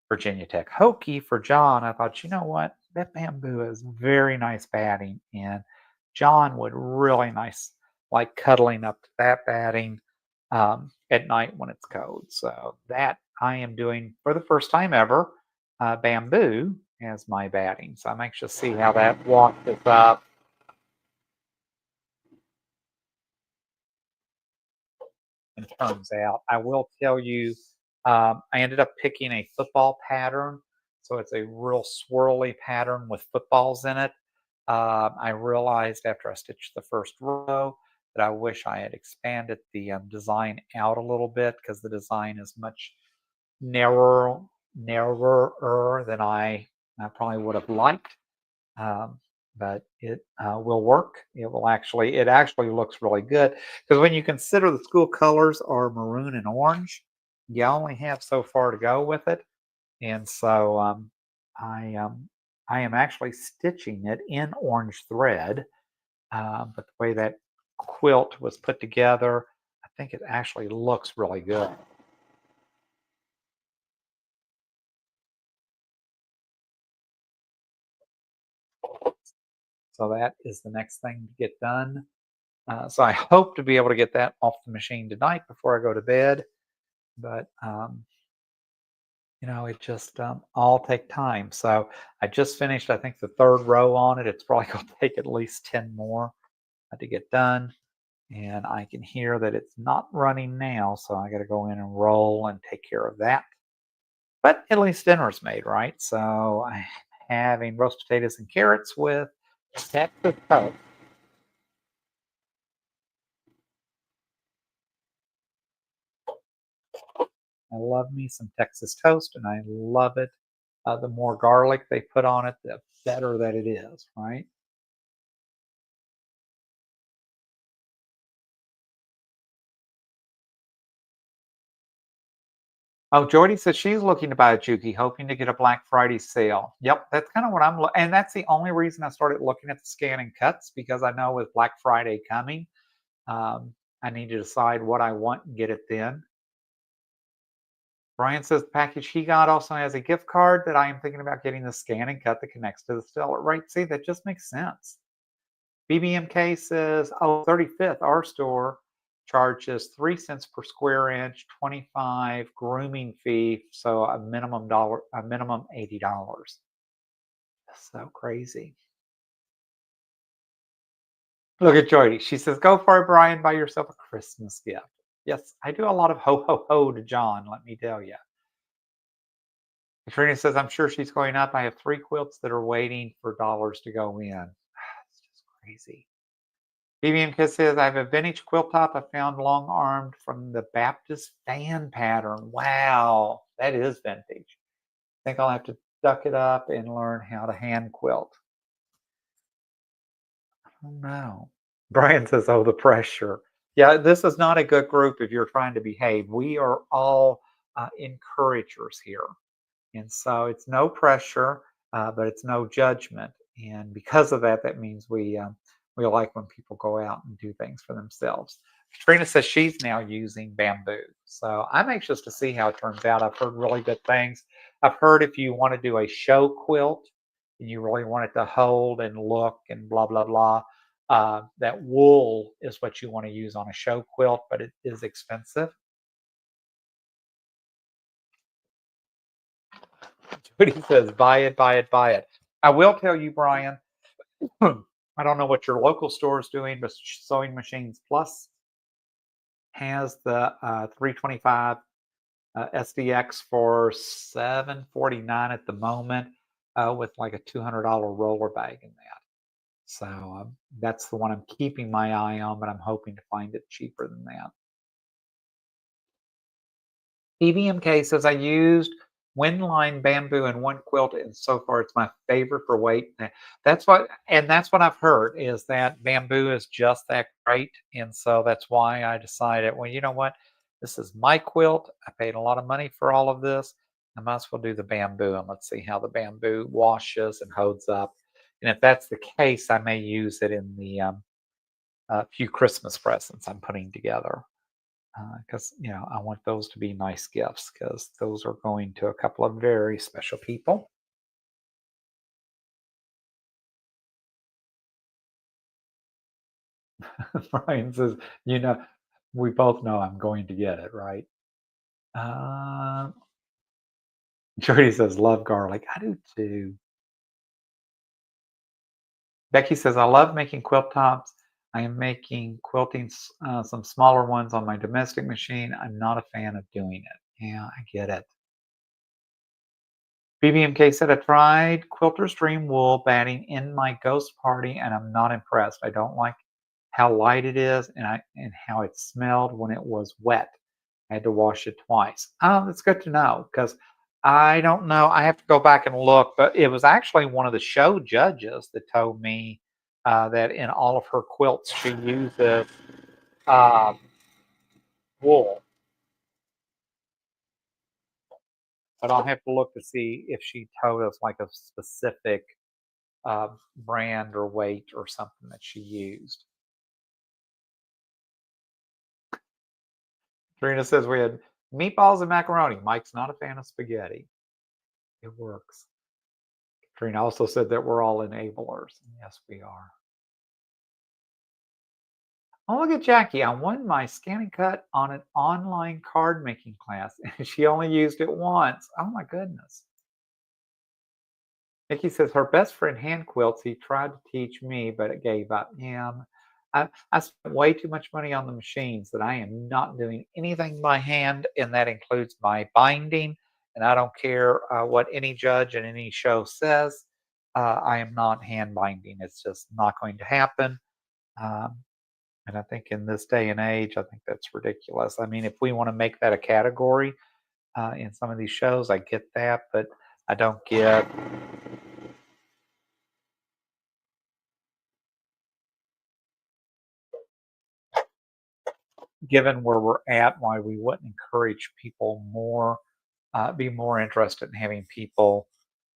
Virginia Tech Hokey for John, I thought, you know what? That bamboo is very nice batting, and John would really nice like cuddling up to that batting at night when it's cold. So that I am doing for the first time ever, bamboo as my batting. So I'm anxious to see how that washes up and turns out. I will tell you, I ended up picking a football pattern. So it's a real swirly pattern with footballs in it. I realized after I stitched the first row that I wish I had expanded the design out a little bit, because the design is much narrower than I probably would have liked. Um, but it will work. It actually looks really good, because when you consider the school colors are maroon and orange, you only have so far to go with it. And so I um, I am actually stitching it in orange thread, but the way that quilt was put together, I think it actually looks really good. So that is the next thing to get done. So I hope to be able to get that off the machine tonight before I go to bed. But it just all take time. So I just finished, I think, the third row on it. It's probably going to take at least 10 more to get done. And I can hear that it's not running now, so I got to go in and roll and take care of that. But at least dinner's made, right? So I'm having roast potatoes and carrots with Texas toast. I love me some Texas toast, and I love it. The more garlic they put on it, the better that it is, right? Oh, Jordy says she's looking to buy a Juki, hoping to get a Black Friday sale. Yep, that's kind of what and that's the only reason I started looking at the scan and cuts, because I know with Black Friday coming, um, I need to decide what I want and get it then. Brian says the package he got also has a gift card that I am thinking about getting the scan and cut that connects to the seller. Right? See, that just makes sense. BBMK says, oh, 35th, our store charges 3 cents per square inch, 25 grooming fee, so a minimum $80. That's so crazy. Look at Jody. She says, go for it, Brian. Buy yourself a Christmas gift. Yes, I do a lot of ho ho ho to John, let me tell you. Katrina says, I'm sure she's going up. I have 3 quilts that are waiting for dollars to go in. It's just crazy. BBM Kiss says, I have a vintage quilt top I found long armed from the Baptist fan pattern. Wow, that is vintage. I think I'll have to duck it up and learn how to hand quilt. Oh no. Brian says, oh, the pressure. Yeah, this is not a good group if you're trying to behave. We are all encouragers here. And so it's no pressure, but it's no judgment. And because of that, that means we like when people go out and do things for themselves. Katrina says she's now using bamboo. So I'm anxious to see how it turns out. I've heard really good things. I've heard if you want to do a show quilt and you really want it to hold and look and blah, blah, blah, that wool is what you want to use on a show quilt, but it is expensive. Judy says, buy it, buy it, buy it. I will tell you, Brian, I don't know what your local store is doing, but Sewing Machines Plus has the 325 SDX for 749 at the moment, with like a $200 roller bag in that. So that's the one I'm keeping my eye on, but I'm hoping to find it cheaper than that. EVMK says I used Windline bamboo in one quilt, and so far it's my favorite for weight. That's what I've heard is that bamboo is just that great, and so that's why I decided, well, you know what, this is my quilt. I paid a lot of money for all of this. I might as well do the bamboo, and let's see how the bamboo washes and holds up. And if that's the case, I may use it in the few Christmas presents I'm putting together because I want those to be nice gifts because those are going to a couple of very special people. Brian says, you know, we both know I'm going to get it, right? Uh, Jody says, love garlic. I do too. Becky says, I love making quilt tops. I am making quilting some smaller ones on my domestic machine. I'm not a fan of doing it. Yeah, I get it. BBMK said, I tried Quilter's Dream Wool batting in my ghost party and I'm not impressed. I don't like how light it is and how it smelled when it was wet. I had to wash it twice. Oh, that's good to know because I don't know. I have to go back and look, but it was actually one of the show judges that told me that in all of her quilts she uses uh, wool. But I'll have to look to see if she told us like a specific brand or weight or something that she used. Trina says we had meatballs and macaroni. Mike's not a fan of spaghetti. It works. Trina also said that we're all enablers. Yes, we are. Oh, look at Jackie. I won my scanning cut on an online card making class, and she only used it once. Oh my goodness. Nikki says her best friend hand quilts. He tried to teach me, but it gave up. Yeah, I spent way too much money on the machines that I am not doing anything by hand, and that includes my binding. And I don't care what any judge and any show says. I am not hand binding. It's just not going to happen. Um, and I think in this day and age, I think that's ridiculous. I mean, if we want to make that a category in some of these shows, I get that, but I don't get given where we're at, why we wouldn't encourage people more, be more interested in having people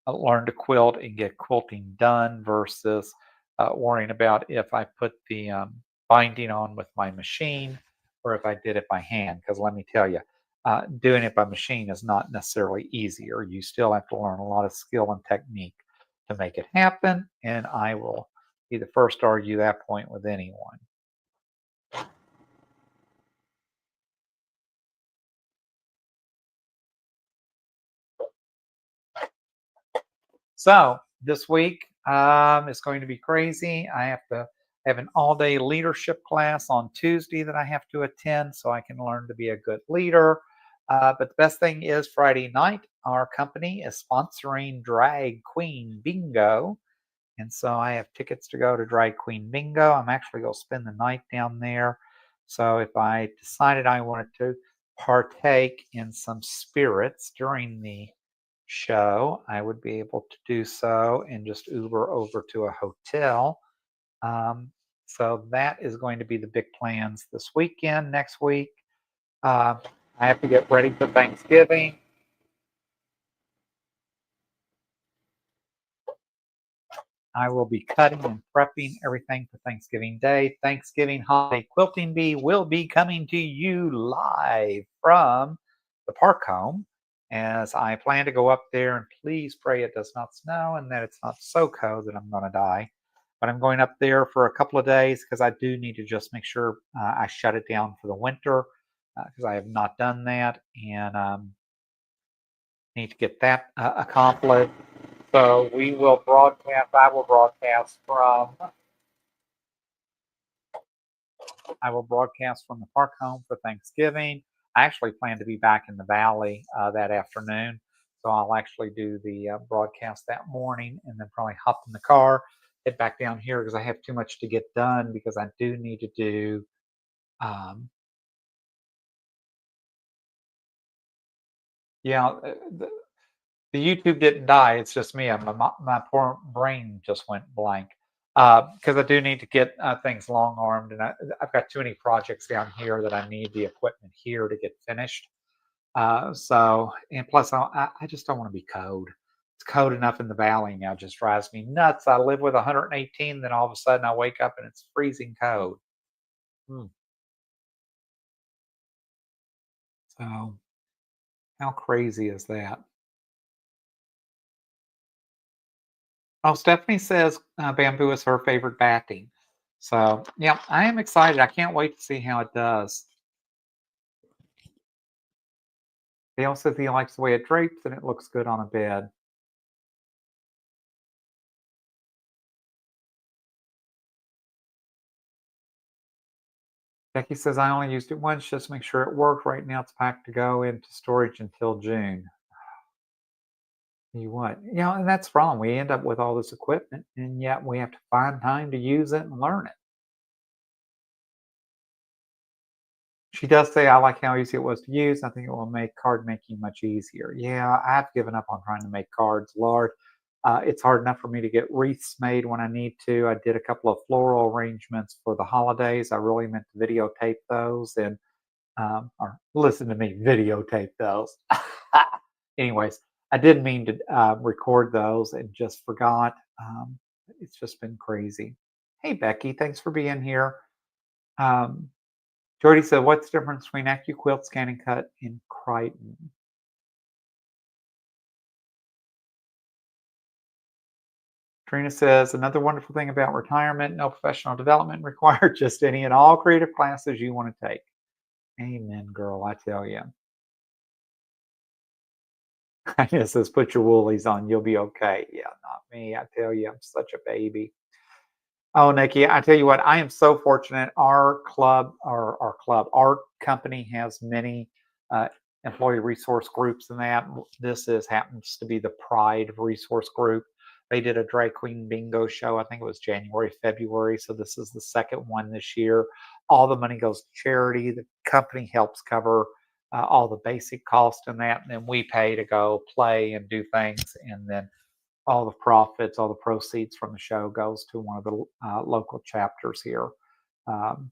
learn to quilt and get quilting done versus worrying about if I put the binding on with my machine or if I did it by hand. Because let me tell you, doing it by machine is not necessarily easier. You still have to learn a lot of skill and technique to make it happen. And I will be the first to argue that point with anyone. So this week is going to be crazy. I have an all-day leadership class on Tuesday that I have to attend so I can learn to be a good leader. But the best thing is Friday night, our company is sponsoring Drag Queen Bingo. And so I have tickets to go to Drag Queen Bingo. I'm actually going to spend the night down there. So if I decided I wanted to partake in some spirits during the show, I would be able to do so and just Uber over to a hotel. Um, So that is going to be the big plans this weekend, next week. Uh, I have to get ready for Thanksgiving. I will be cutting and prepping everything for Thanksgiving Day. Thanksgiving Holiday Quilting Bee will be coming to you live from the park home as I plan to go up there, and please pray it does not snow and that it's not so cold that I'm going to die. But I'm going up there for a couple of days because I do need to just make sure I shut it down for the winter because I have not done that, and need to get that accomplished. So we will broadcast. I will broadcast from the park home for Thanksgiving. I actually plan to be back in the valley that afternoon, so I'll actually do the broadcast that morning, and then probably hop in the car, head back down here because I have too much to get done because I do need to do. Um, yeah, the YouTube didn't die. It's just me. My poor brain just went blank because I do need to get things long armed, and I've got too many projects down here that I need the equipment here to get finished. So, and plus, I just don't want to be cold. It's cold enough in the valley now; just drives me nuts. I live with 118, then all of a sudden I wake up and it's freezing cold. Hmm. So, how crazy is that? Oh, Stephanie says bamboo is her favorite backing. So, yeah, I am excited. I can't wait to see how it does. Dale says he likes the way it drapes and it looks good on a bed. Becky says I only used it once just to make sure it worked. Right now it's packed to go into storage until June. You what? And that's wrong. We end up with all this equipment and yet we have to find time to use it and learn it. She does say, I like how easy it was to use. I think it will make card making much easier. Yeah, I've given up on trying to make cards, Lord. It's hard enough for me to get wreaths made when I need to. I did a couple of floral arrangements for the holidays. I really meant to videotape those and, or listen to me, videotape those. Anyways, I did mean to record those and just forgot. It's just been crazy. Hey, Becky, thanks for being here. Um, Jordy said, what's the difference between AccuQuilt, Scan and Cut, and Crichton? Trina says, another wonderful thing about retirement, no professional development required, just any and all creative classes you want to take. Amen, girl, I tell you. It says, put your woolies on, you'll be okay. Yeah, not me. I tell you, I'm such a baby. Oh, Nikki, I tell you what, I am so fortunate. Our company has many uh, employee resource groups, and that this is happens to be the Pride Resource Group. They did a drag queen bingo show. I think it was January, February. So this is the second one this year. All the money goes to charity. The company helps cover all the basic cost in that, and then we pay to go play and do things, and then all the profits, all the proceeds from the show goes to one of the local chapters here. Um,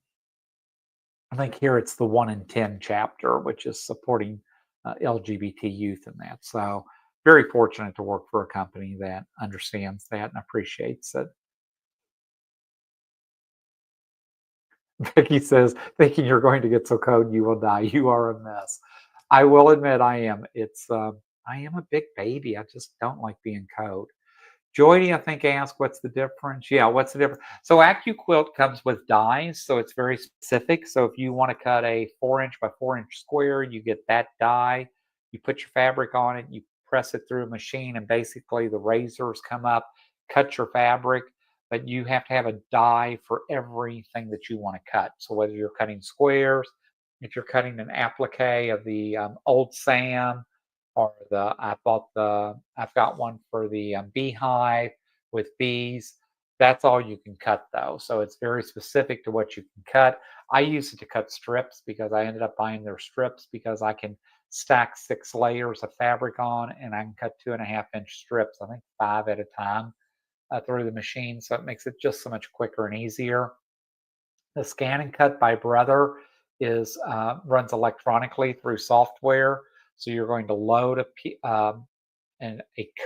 I think here it's the 1 in 10 chapter, which is supporting LGBT youth in that. So very fortunate to work for a company that understands that and appreciates it. Vicky says, thinking you're going to get so cold you will die. You are a mess. I will admit I am. I am a big baby. I just don't like being cold. Joy, I think, asked, what's the difference? Yeah, what's the difference? So AccuQuilt comes with dies, so it's very specific. So if you want to cut a 4-inch by 4-inch square, you get that die. You put your fabric on it, you press it through a machine, and basically the razors come up, cut your fabric, but you have to have a die for everything that you want to cut. So whether you're cutting squares, if you're cutting an applique of the old Sam, or I've got one for the beehive with bees. That's all you can cut though. So it's very specific to what you can cut. I use it to cut strips because I ended up buying their strips because I can stack 6 layers of fabric on and I can cut 2.5-inch strips, I think 5 at a time through the machine. So it makes it just so much quicker and easier. The scan and cut by Brother is runs electronically through software. So you're going to load a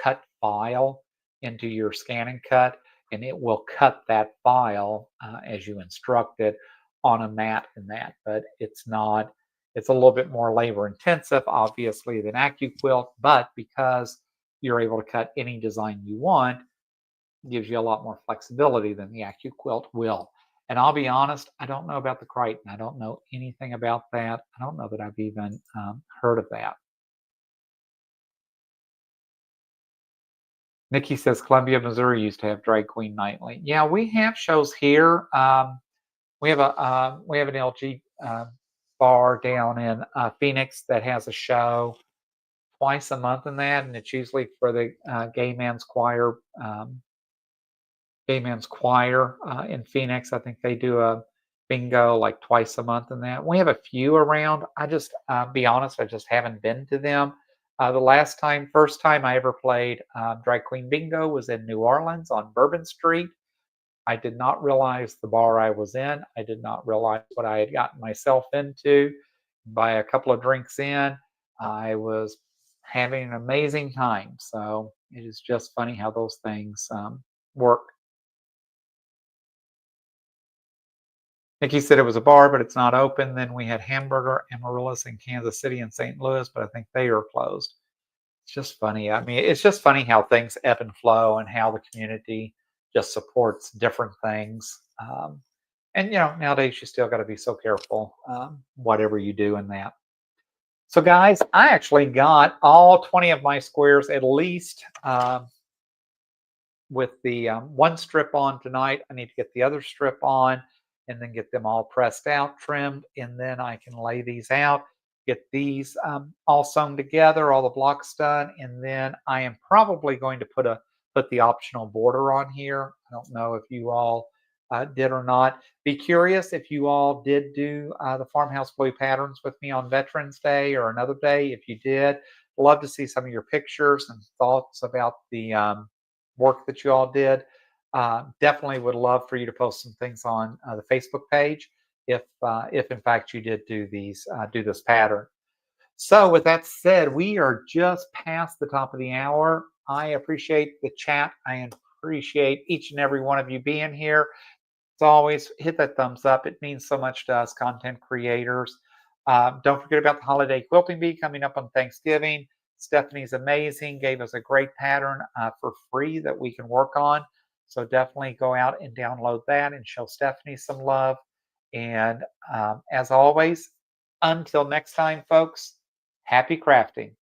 cut file into your scan and cut, and it will cut that file as you instruct it on a mat in that. But it's not. It's a little bit more labor intensive, obviously, than AccuQuilt, but because you're able to cut any design you want, gives you a lot more flexibility than the AccuQuilt will. And I'll be honest, I don't know about the Crichton. I don't know anything about that. I don't know that I've even heard of that. Nikki says Columbia, Missouri used to have Drag Queen Nightly. Yeah, we have shows here. We have an LG bar down in Phoenix that has a show twice a month in that, and it's usually for the Gay Man's Choir in Phoenix. I think they do a bingo like twice a month in that. We have a few around. I just, be honest, I just haven't been to them. First time I ever played Drag Queen Bingo was in New Orleans on Bourbon Street. I did not realize the bar I was in. I did not realize what I had gotten myself into. By a couple of drinks in, I was having an amazing time. So it is just funny how those things work. Nikki said it was a bar, but it's not open. Then we had Hamburger Amaryllis in Kansas City and St. Louis, but I think they are closed. It's just funny. I mean, it's just funny how things ebb and flow and how the community just supports different things. And nowadays you still got to be so careful, whatever you do in that. So guys, I actually got all 20 of my squares at least with the one strip on tonight. I need to get the other strip on and then get them all pressed out, trimmed, and then I can lay these out, get these all sewn together, all the blocks done, and then I am probably going to put the optional border on here. I don't know if you all did or not. Be curious if you all did do the farmhouse blue patterns with me on Veterans Day or another day. If you did, love to see some of your pictures and thoughts about the work that you all did. Definitely would love for you to post some things on the Facebook page if in fact you did do this pattern. So with that said, we are just past the top of the hour. I appreciate the chat. I appreciate each and every one of you being here. As always, hit that thumbs up. It means so much to us content creators. Don't forget about the Holiday Quilting Bee coming up on Thanksgiving. Stephanie's amazing, gave us a great pattern for free that we can work on. So definitely go out and download that and show Stephanie some love. And as always, until next time, folks, happy crafting.